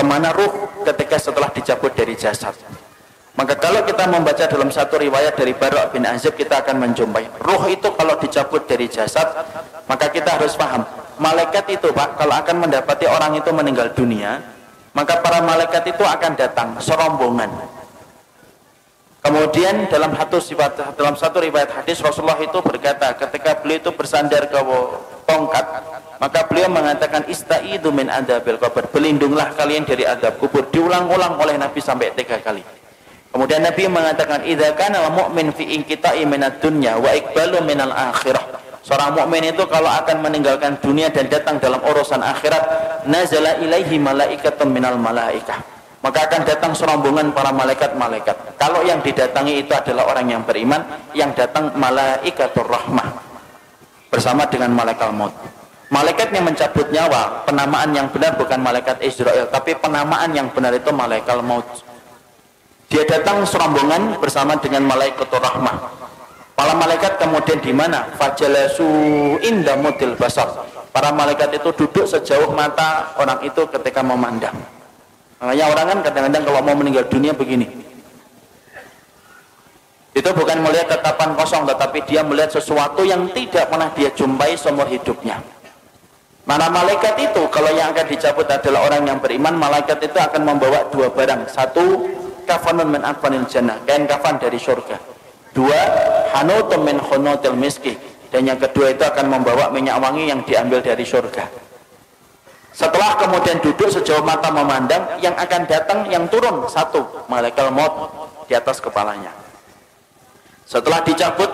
kemana ruh ketika setelah dicabut dari jasad. Maka kalau kita membaca dalam satu riwayat dari Bara' bin Azib, kita akan menjumpai ruh itu kalau dicabut dari jasad, maka kita harus paham, malaikat itu Pak, kalau akan mendapati orang itu meninggal dunia, maka para malaikat itu akan datang serombongan. Kemudian dalam satu riwayat hadis, Rasulullah itu berkata ketika beliau itu bersandar ke tongkat, maka beliau mengatakan istaidu min adabil qabr, berlindunglah kalian dari adab kubur. Diulang-ulang oleh Nabi sampai 3 kali. Kemudian Nabi mengatakan idza kana al-mu'min fi inqita'i minad dunya wa iqbalu minal akhirah. Seorang mukmin itu kalau akan meninggalkan dunia dan datang dalam urusan akhirat, nazala ilaihi malaikatun minal malaikah, maka akan datang serombongan para malaikat-malaikat. Kalau yang didatangi itu adalah orang yang beriman, yang datang malaikatur rahmah bersama dengan malaikat maut. Malaikat yang mencabut nyawa, penamaan yang benar bukan malaikat Israel, tapi penamaan yang benar itu malaikat maut. Dia datang serombongan bersama dengan malaikatur rahmah. Para malaikat kemudian di mana? Fajalasu inda mudil basar. Para malaikat itu duduk sejauh mata orang itu ketika memandang. Makanya orang kan kadang-kadang kalau mau meninggal dunia begini. Itu bukan melihat tatapan kosong, tetapi dia melihat sesuatu yang tidak pernah dia jumpai seumur hidupnya. Mana malaikat itu kalau yang akan dicabut adalah orang yang beriman, malaikat itu akan membawa 2 barang. 1, kafanun min akfanil jannah, kain kafan dari surga. 2, hanutun min khunutil miski, dan yang kedua itu akan membawa minyak wangi yang diambil dari surga. Setelah kemudian duduk sejauh mata memandang, yang akan datang, yang turun 1, malaikat maut di atas kepalanya. Setelah dicabut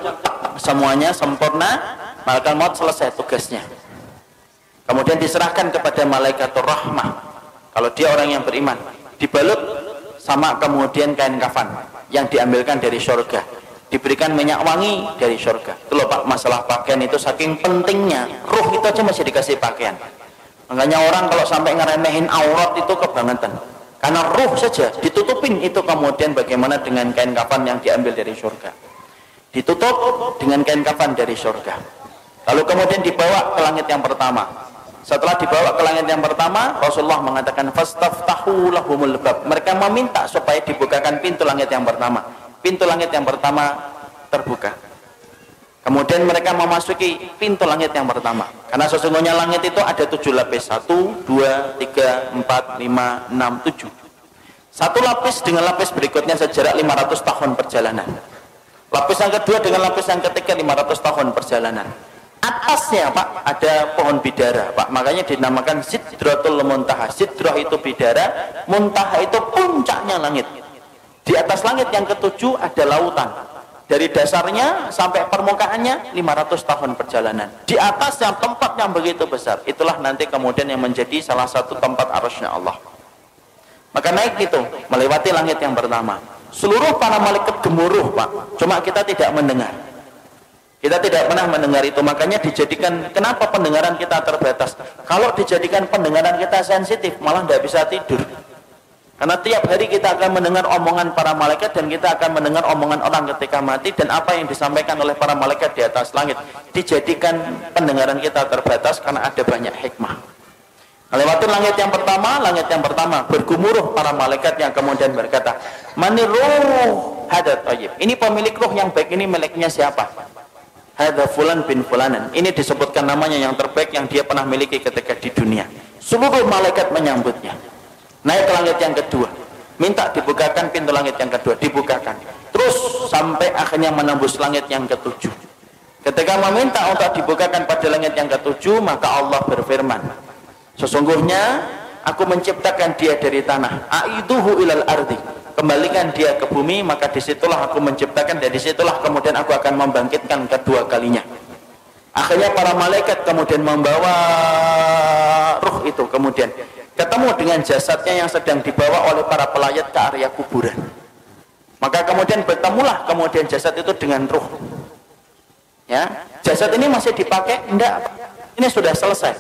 semuanya sempurna, malaikat maut selesai tugasnya. Kemudian diserahkan kepada malaikatur rahmah. Kalau dia orang yang beriman, dibalut sama kemudian kain kafan yang diambilkan dari surga, diberikan minyak wangi dari surga. Itu loh Pak, masalah pakaian itu saking pentingnya. Ruh itu aja masih dikasih pakaian. Makanya orang kalau sampai ngeremehin aurat itu kebangetan. Karena ruh saja ditutupin itu, kemudian bagaimana dengan kain kafan yang diambil dari surga. Ditutup dengan kain kafan dari surga. Lalu kemudian dibawa ke langit yang pertama. Setelah dibawa ke langit yang pertama, Rasulullah mengatakan fastaftahu lahumul bab. Mereka meminta supaya dibukakan pintu langit yang pertama. Pintu langit yang pertama terbuka. Kemudian mereka memasuki pintu langit yang pertama. Karena sesungguhnya langit itu ada 7 lapis. 1, 2, 3, 4, 5, 6, 7. Satu lapis dengan lapis berikutnya sejarak 500 tahun perjalanan. Lapis yang kedua dengan lapis yang ketiga 500 tahun perjalanan. Atasnya Pak ada pohon bidara Pak, makanya dinamakan Sidratul Muntaha. Sidrah itu bidara, Muntaha itu puncaknya langit. Di atas langit yang ketujuh ada lautan. Dari dasarnya sampai permukaannya 500 tahun perjalanan. Di atas yang tempat yang begitu besar, itulah nanti kemudian yang menjadi salah satu tempat arasy-Nya Allah. Maka naik itu melewati langit yang pertama. Seluruh para malaikat gemuruh Pak, cuma kita tidak mendengar. Kita tidak pernah mendengar itu. Makanya dijadikan, kenapa pendengaran kita terbatas? Kalau dijadikan pendengaran kita sensitif, malah tidak bisa tidur. Karena tiap hari kita akan mendengar omongan para malaikat, dan kita akan mendengar omongan orang ketika mati, dan apa yang disampaikan oleh para malaikat di atas langit. Dijadikan pendengaran kita terbatas karena ada banyak hikmah. Melewati langit yang pertama bergumuruh para malaikat yang kemudian berkata, maniruh hadat tayyib. Ini pemilik ruh yang baik, ini miliknya siapa? Hadza fulan bin fulanan. Ini disebutkan namanya yang terbaik yang dia pernah miliki ketika di dunia. Seluruh malaikat menyambutnya. Naik ke langit yang kedua, minta dibukakan pintu langit yang kedua, dibukakan. Terus sampai akhirnya menembus langit yang ketujuh. Ketika meminta untuk dibukakan pada langit yang ketujuh, maka Allah berfirman, sesungguhnya aku menciptakan dia dari tanah, aiduhu ilal ardi, kembalikan dia ke bumi, maka disitulah aku menciptakan, dan disitulah kemudian aku akan membangkitkan kedua kalinya. Akhirnya para malaikat kemudian membawa ruh itu, kemudian ketemu dengan jasadnya yang sedang dibawa oleh para pelayat ke area kuburan. Maka kemudian bertemulah kemudian jasad itu dengan ruh. Ya, jasad ini masih dipakai? Enggak, ini sudah selesai.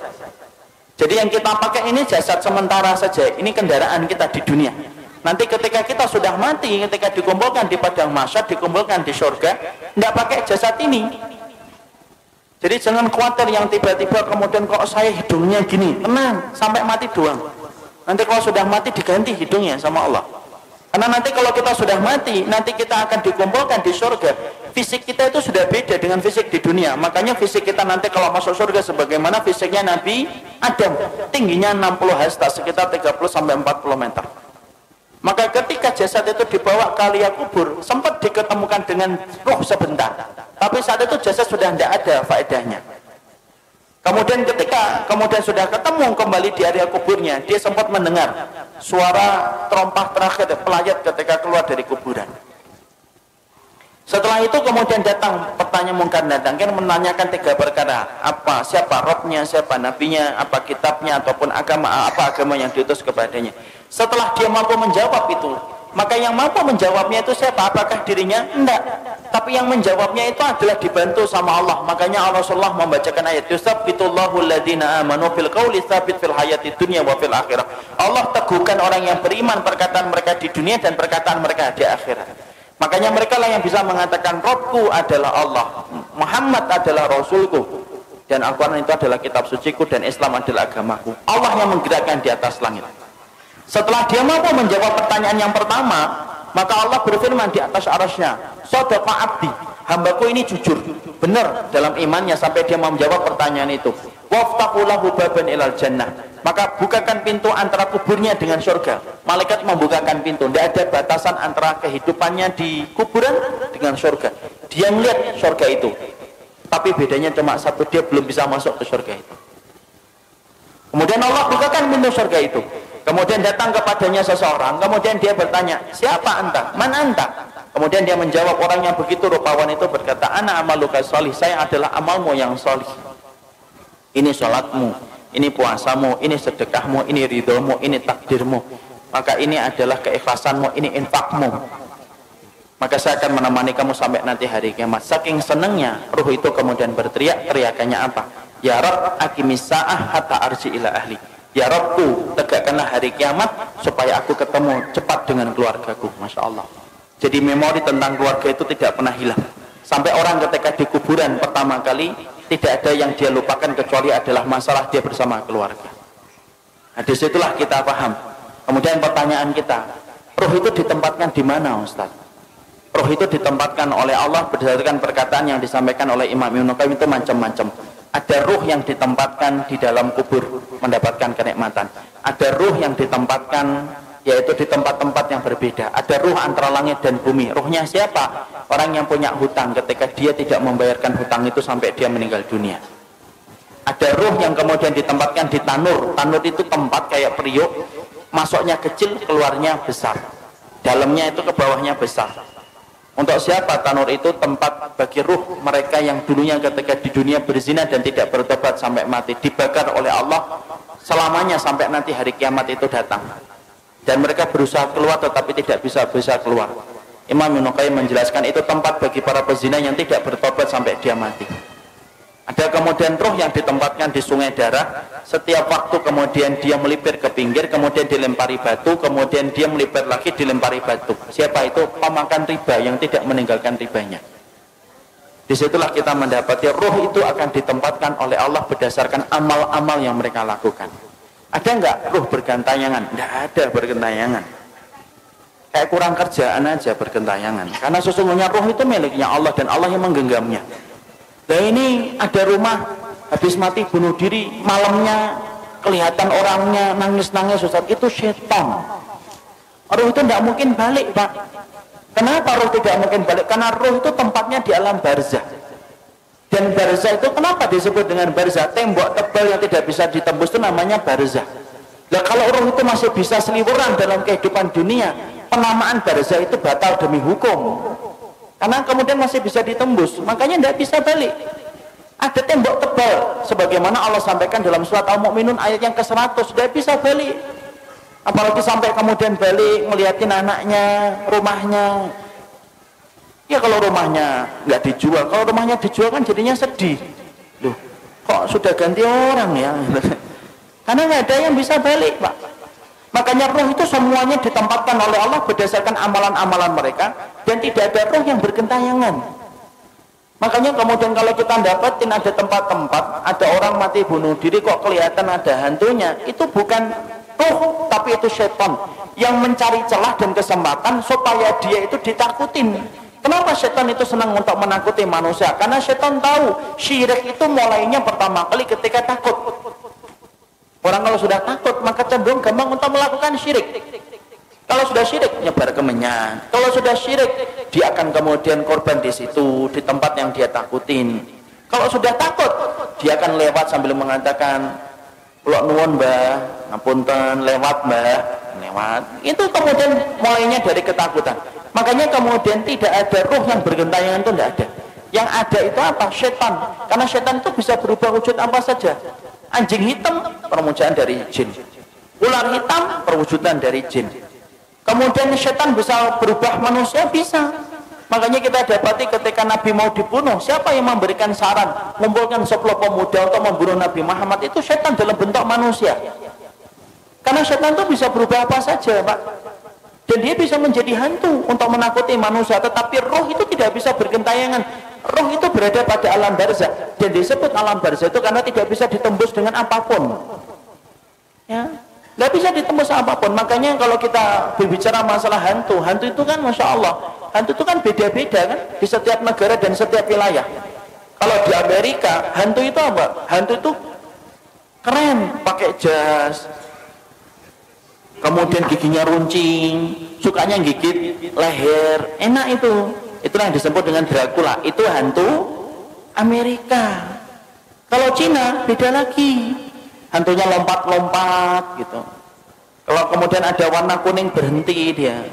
Jadi yang kita pakai ini jasad sementara saja, ini kendaraan kita di dunia. Nanti ketika kita sudah mati, ketika dikumpulkan di padang mahsyar, dikumpulkan di surga, tidak pakai jasad ini. Jadi jangan khawatir yang tiba-tiba kemudian kok saya hidungnya gini, tenang, sampai mati doang. Nanti kalau sudah mati diganti hidungnya sama Allah. Karena nanti kalau kita sudah mati, nanti kita akan dikumpulkan di surga. Fisik kita itu sudah beda dengan fisik di dunia. Makanya fisik kita nanti kalau masuk surga sebagaimana fisiknya Nabi Adam. Tingginya 60 hasta, sekitar 30-40 meter. Maka ketika jasad itu dibawa ke liang kubur, sempat diketemukan dengan roh sebentar. Tapi saat itu jasad sudah tidak ada faedahnya. Kemudian ketika sudah ketemu kembali di area kuburnya, dia sempat mendengar suara terompah terakhir pelayat ketika keluar dari kuburan. Setelah itu kemudian datang pertanyaan mungkar dan nakir menanyakan 3 perkara. Siapa Robnya, siapa nabinya, apa kitabnya, ataupun apa agama yang diutus kepadanya. Setelah dia mampu menjawab itu, maka yang mampu menjawabnya itu siapa? Apakah dirinya? Enggak. Tapi yang menjawabnya itu adalah dibantu sama Allah. Makanya Rasulullah membacakan ayat yusabbitullahu alladhina amanu bil qawli tsabit fil hayati dunya wa fil akhirah. Allah teguhkan orang yang beriman perkataan mereka di dunia dan perkataan mereka di akhirat. Makanya mereka lah yang bisa mengatakan Rabbku adalah Allah, Muhammad adalah Rasulku, dan Al-Quran itu adalah kitab suciku, dan Islam adalah agamaku. Allah yang menggerakkan di atas langit. Setelah dia mampu menjawab pertanyaan yang pertama, maka Allah berfirman di atas arasnya, Shadaqa abdi, hambaku ini jujur, benar dalam imannya sampai dia mau menjawab pertanyaan itu. Waftahu lahu baban ilal jannah, maka bukakan pintu antara kuburnya dengan surga. Malaikat membukakan pintu, tidak ada batasan antara kehidupannya di kuburan dengan surga. Dia melihat surga itu, tapi bedanya cuma satu, dia belum bisa masuk ke surga itu. Kemudian Allah bukakan pintu surga itu. Kemudian datang kepadanya seseorang, kemudian dia bertanya, siapa anta? Man anta? Kemudian dia menjawab, orang yang begitu rupawan itu berkata, ana amaluka sholih, saya adalah amalmu yang sholih. Ini sholatmu, ini puasamu, ini sedekahmu, ini ridhomu, ini takdirmu. Maka ini adalah keikhlasanmu, ini infakmu. Maka saya akan menemani kamu sampai nanti hari kiamat. Saking senangnya, ruh itu kemudian berteriak, teriakannya apa? Ya Rabb, aqimis sa'ah hatta arji ila ahli. Ya Rabbku, tegakkanlah hari kiamat supaya aku ketemu cepat dengan keluargaku. Masya Allah. Jadi memori tentang keluarga itu tidak pernah hilang. Sampai orang ketika di kuburan pertama kali, tidak ada yang dia lupakan kecuali adalah masalah dia bersama keluarga. Nah, disitulah kita paham. Kemudian pertanyaan kita, ruh itu ditempatkan di mana, Ustaz? Ruh itu ditempatkan oleh Allah berdasarkan perkataan yang disampaikan oleh Imam Ibnu Qayyim itu macam-macam. Ada ruh yang ditempatkan di dalam kubur mendapatkan kenikmatan. Ada ruh yang ditempatkan yaitu di tempat-tempat yang berbeda. Ada ruh antara langit dan bumi. Ruhnya siapa? Orang yang punya hutang ketika dia tidak membayarkan hutang itu sampai dia meninggal dunia. Ada ruh yang kemudian ditempatkan di tanur. Tanur itu tempat kayak periuk, masuknya kecil, keluarnya besar. Dalamnya itu ke bawahnya besar. Untuk siapa tanur itu? Tempat bagi ruh mereka yang dulunya ketika di dunia berzina dan tidak bertobat sampai mati, dibakar oleh Allah selamanya sampai nanti hari kiamat itu datang. Dan mereka berusaha keluar tetapi tidak bisa keluar. Imam Ibnu Qayyim menjelaskan itu tempat bagi para pezina yang tidak bertobat sampai dia mati. Ada kemudian ruh yang ditempatkan di sungai darah. Setiap waktu kemudian dia melipir ke pinggir, kemudian dilempari batu, kemudian dia melipir lagi, dilempari batu. Siapa itu? Pemakan riba yang tidak meninggalkan ribanya. Disitulah kita mendapati ruh itu akan ditempatkan oleh Allah berdasarkan amal-amal yang mereka lakukan. Ada enggak ruh bergantayangan? Tidak ada bergantayangan. Kayak kurang kerjaan aja bergantayangan. Karena sesungguhnya ruh itu miliknya Allah dan Allah yang menggenggamnya. Nah ini ada rumah habis mati bunuh diri, malamnya kelihatan orangnya nangis-nangis, Ustaz, itu setan. Ruh itu tidak mungkin balik, Pak. Kenapa ruh tidak mungkin balik? Karena ruh itu tempatnya di alam barzah. Dan barzah itu kenapa disebut dengan barzah? Tembok tebal yang tidak bisa ditembus itu namanya barzah. Nah kalau ruh itu masih bisa seliweran dalam kehidupan dunia, penamaan barzah itu batal demi hukum. Karena kemudian masih bisa ditembus, makanya tidak bisa balik. Ada tembok tebal, sebagaimana Allah sampaikan dalam surat Al-Mu'minun ayat yang ke-100, tidak bisa balik. Apalagi sampai kemudian balik, ngeliatin anaknya, rumahnya. Ya kalau rumahnya nggak dijual, kalau rumahnya dijual kan jadinya sedih. Loh, kok sudah ganti orang ya? Karena nggak ada yang bisa balik, Pak. Makanya ruh itu semuanya ditempatkan oleh Allah berdasarkan amalan-amalan mereka, dan tidak ada ruh yang bergentayangan. Makanya kemudian kalau kita dapatin ada tempat-tempat, ada orang mati bunuh diri kok kelihatan ada hantunya, itu bukan ruh, tapi itu setan yang mencari celah dan kesempatan supaya dia itu ditakutin. Kenapa setan itu senang untuk menakuti manusia? Karena setan tahu syirik itu mulainya pertama kali ketika takut. Orang kalau sudah takut maka cenderung gampang untuk melakukan syirik. Kalau sudah syirik nyebar kemenyan. Kalau sudah syirik dia akan kemudian korban di situ, di tempat yang dia takutin. Kalau sudah takut dia akan lewat sambil mengatakan, "Kula nuwun Mbah, ngapunten, lewat Mbah, lewat." Itu kemudian mulainya dari ketakutan. Makanya kemudian tidak ada ruh yang bergentayangan, itu tidak ada. Yang ada itu apa? Setan. Karena setan itu bisa berubah wujud apa saja. Anjing hitam perwujudan dari jin, ular hitam perwujudan dari jin. Kemudian setan bisa berubah manusia, bisa. Makanya kita dapati ketika Nabi mau dibunuh, siapa yang memberikan saran mengumpulkan 10 pemuda untuk membunuh Nabi Muhammad? Itu setan dalam bentuk manusia. Karena setan itu bisa berubah apa saja, Pak. Dan dia bisa menjadi hantu untuk menakuti manusia. Tetapi roh itu tidak bisa bergentayangan. Roh itu berada pada alam barzah. Dan disebut alam barzah itu karena tidak bisa ditembus dengan apapun. Ya, nggak bisa ditembus apapun. Makanya kalau kita berbicara masalah hantu, hantu itu kan Masya Allah, hantu itu kan beda-beda kan di setiap negara dan setiap wilayah. Kalau di Amerika, hantu itu apa? Hantu itu keren, pakai jas, kemudian giginya runcing, sukanya gigit leher, enak itu. Itulah yang disebut dengan Dracula. Itu hantu Amerika. Kalau Cina beda lagi, hantunya lompat-lompat gitu. Kalau kemudian ada warna kuning berhenti dia,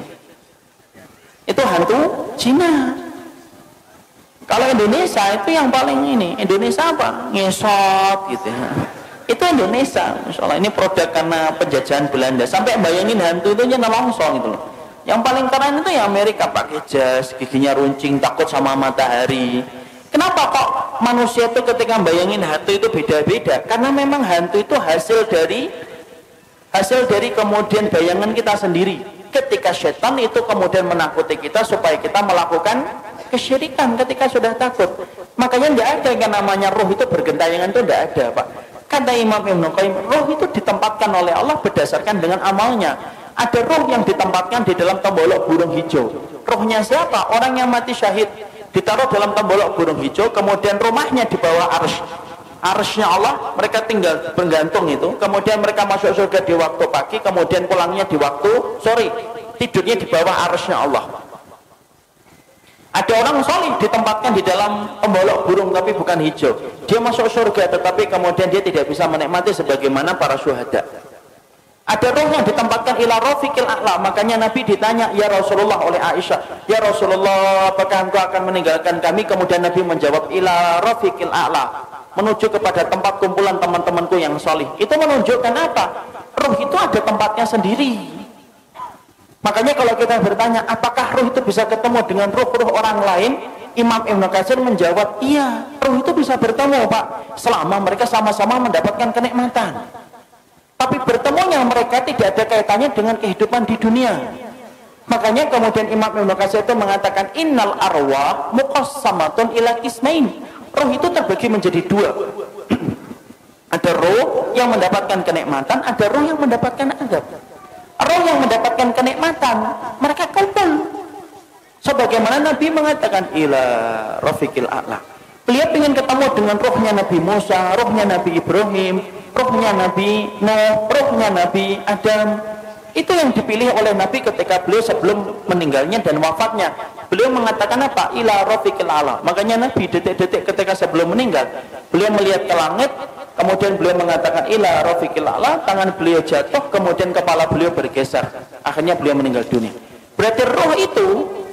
itu hantu Cina. Kalau Indonesia itu yang paling ini, Indonesia apa? Ngesot gitu ya. Itu Indonesia, Masya Allah. Ini produk karena penjajahan Belanda. Sampai bayangin hantu itu nelongso gitu loh. Yang paling keren itu ya Amerika, pakai jas, giginya runcing, takut sama matahari. Kenapa kok manusia itu ketika bayangin hantu itu beda-beda? Karena memang hantu itu hasil dari kemudian bayangan kita sendiri. Ketika setan itu kemudian menakuti kita supaya kita melakukan kesyirikan ketika sudah takut. Makanya tidak ada yang namanya roh itu bergentayangan, itu tidak ada, Pak. Kata Imam Ibnu Qayyim, roh itu ditempatkan oleh Allah berdasarkan dengan amalnya. Ada roh yang ditempatkan di dalam tembolok burung hijau. Rohnya siapa? Orang yang mati syahid ditaruh dalam tembolok burung hijau, kemudian rumahnya di bawah arsy. Arsy-nya Allah, mereka tinggal bergantung itu. Kemudian mereka masuk surga di waktu pagi, kemudian pulangnya di waktu sore. Tidurnya di bawah arsy-nya Allah. Ada orang solih ditempatkan di dalam tembolok burung tapi bukan hijau. Dia masuk surga tetapi kemudian dia tidak bisa menikmati sebagaimana para syuhada. Ada roh yang ditempatkan ila rafiqil a'la. Makanya Nabi ditanya, ya Rasulullah, oleh Aisyah, ya Rasulullah, apakah engkau akan meninggalkan kami? Kemudian Nabi menjawab, ila rafiqil a'la, menuju kepada tempat kumpulan teman-temanku yang solih. Itu menunjukkan apa? Roh itu ada tempatnya sendiri. Makanya kalau kita bertanya, apakah roh itu bisa ketemu dengan roh-roh orang lain? Imam Ibnu Katsir menjawab, iya, roh itu bisa bertemu, Pak, selama mereka sama-sama mendapatkan kenikmatan. Tapi bertemunya mereka tidak ada kaitannya dengan kehidupan di dunia. Makanya kemudian Imam Ibnu Katsir itu mengatakan, innal arwah muqassamatun ila qismain. Roh itu terbagi menjadi dua. Ada roh yang mendapatkan kenikmatan, ada roh yang mendapatkan azab. Roh yang mendapatkan kenikmatan, mereka kumpul. Sebagaimana Nabi mengatakan, ila rafiqil a'la. Beliau ingin ketemu dengan rohnya Nabi Musa, rohnya Nabi Ibrahim, rohnya Nabi Nuh, rohnya Nabi Adam. Itu yang dipilih oleh Nabi ketika beliau sebelum meninggalnya dan wafatnya. Beliau mengatakan apa? Ila rafiqil a'la. Makanya Nabi detik-detik ketika sebelum meninggal, beliau melihat ke langit, kemudian beliau mengatakan ila rafiqil a'la, tangan beliau jatuh, kemudian kepala beliau bergeser. Akhirnya beliau meninggal dunia. Berarti roh itu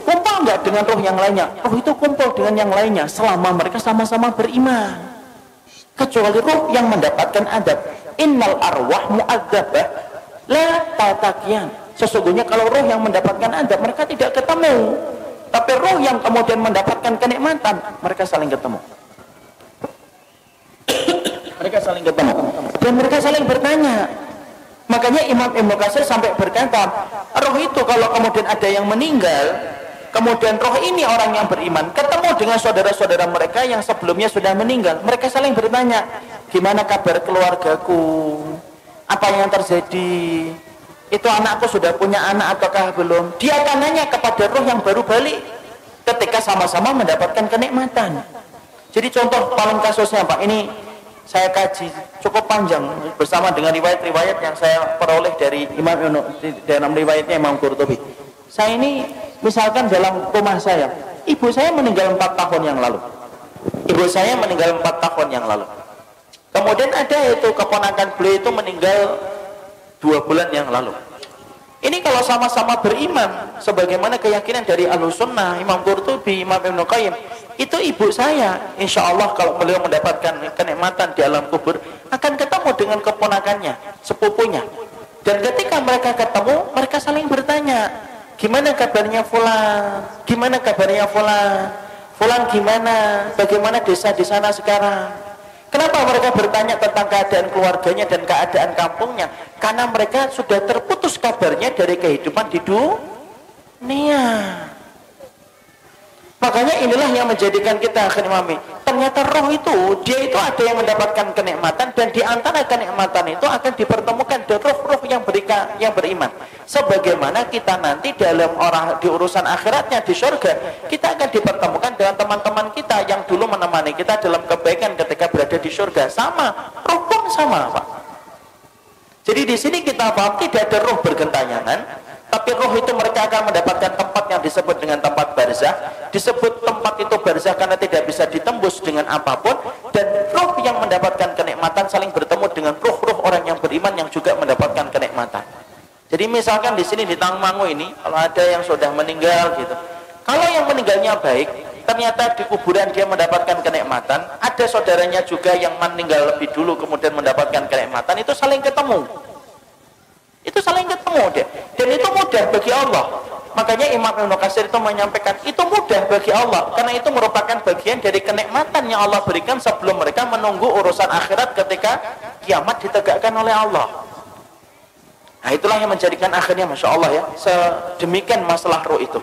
kumpul enggak dengan roh yang lainnya? Roh itu kumpul dengan yang lainnya selama mereka sama-sama beriman. Kecuali roh yang mendapatkan adab. Innal arwah mu'adzabah la tatakian. Sesungguhnya kalau roh yang mendapatkan adab, mereka tidak ketemu. Tapi roh yang kemudian mendapatkan kenikmatan, mereka saling ketemu. Mereka saling ketemu dan mereka saling bertanya. Makanya Imam Ibnu Katsir sampai berkata, roh itu kalau kemudian ada yang meninggal, kemudian roh ini orang yang beriman ketemu dengan saudara-saudara mereka yang sebelumnya sudah meninggal, mereka saling bertanya, gimana kabar keluargaku? apa yang terjadi, itu anakku sudah punya anak ataukah belum. Dia akan nanya kepada roh yang baru balik ketika sama-sama mendapatkan kenikmatan. Jadi contoh paling kasusnya Pak, ini saya kaji cukup panjang bersama dengan riwayat-riwayat yang saya peroleh dari dalam riwayatnya Imam Qurtubi. Saya ini misalkan dalam rumah saya, ibu saya meninggal 4 tahun yang lalu. Ibu saya meninggal 4 tahun yang lalu. Kemudian ada itu keponakan beliau itu meninggal 2 bulan yang lalu. Ini kalau sama-sama beriman sebagaimana keyakinan dari Ahlussunnah, Imam Qurtubi, Imam Ibnu Qayyim, itu ibu saya insya Allah kalau beliau mendapatkan kenikmatan di alam kubur akan ketemu dengan keponakannya, sepupunya. Dan ketika mereka ketemu, mereka saling bertanya, gimana kabarnya Fulan, gimana kabarnya Fulan, Fulan gimana, bagaimana desa di sana sekarang. Kenapa mereka bertanya tentang keadaan keluarganya dan keadaan kampungnya? Karena mereka sudah terputus kabarnya dari kehidupan di dunia. Makanya inilah yang menjadikan kita akhirnya ternyata roh itu, dia itu ada yang mendapatkan kenikmatan, dan di antara kenikmatan itu akan dipertemukan dengan roh-roh yang beriman. Sebagaimana kita nanti dalam di urusan akhiratnya di surga, kita akan dipertemukan dengan teman-teman kita yang dulu menemani kita dalam kebaikan ketika berada di surga. Sama, roh pun sama Pak. Jadi di sini kita paham tidak ada roh bergentayangan, tapi roh itu mereka akan mendapatkan tempat yang disebut dengan tempat barzah. Disebut tempat itu barzah karena tidak bisa ditembus dengan apapun, dan roh yang mendapatkan kenikmatan saling bertemu dengan roh-roh orang yang beriman yang juga mendapatkan kenikmatan. Jadi misalkan di sini di Tangmangu ini kalau ada yang sudah meninggal gitu, kalau yang meninggalnya baik, ternyata di kuburan dia mendapatkan kenikmatan, ada saudaranya juga yang meninggal lebih dulu kemudian mendapatkan kenikmatan, itu saling ketemu. Itu saling ketemu deh. Dan itu mudah bagi Allah. Makanya Imam Ibnu Katsir itu menyampaikan itu mudah bagi Allah, karena itu merupakan bagian dari kenikmatan yang Allah berikan sebelum mereka menunggu urusan akhirat ketika kiamat ditegakkan oleh Allah. Nah itulah yang menjadikan akhirnya Masya Allah ya, sedemikian masalah roh itu.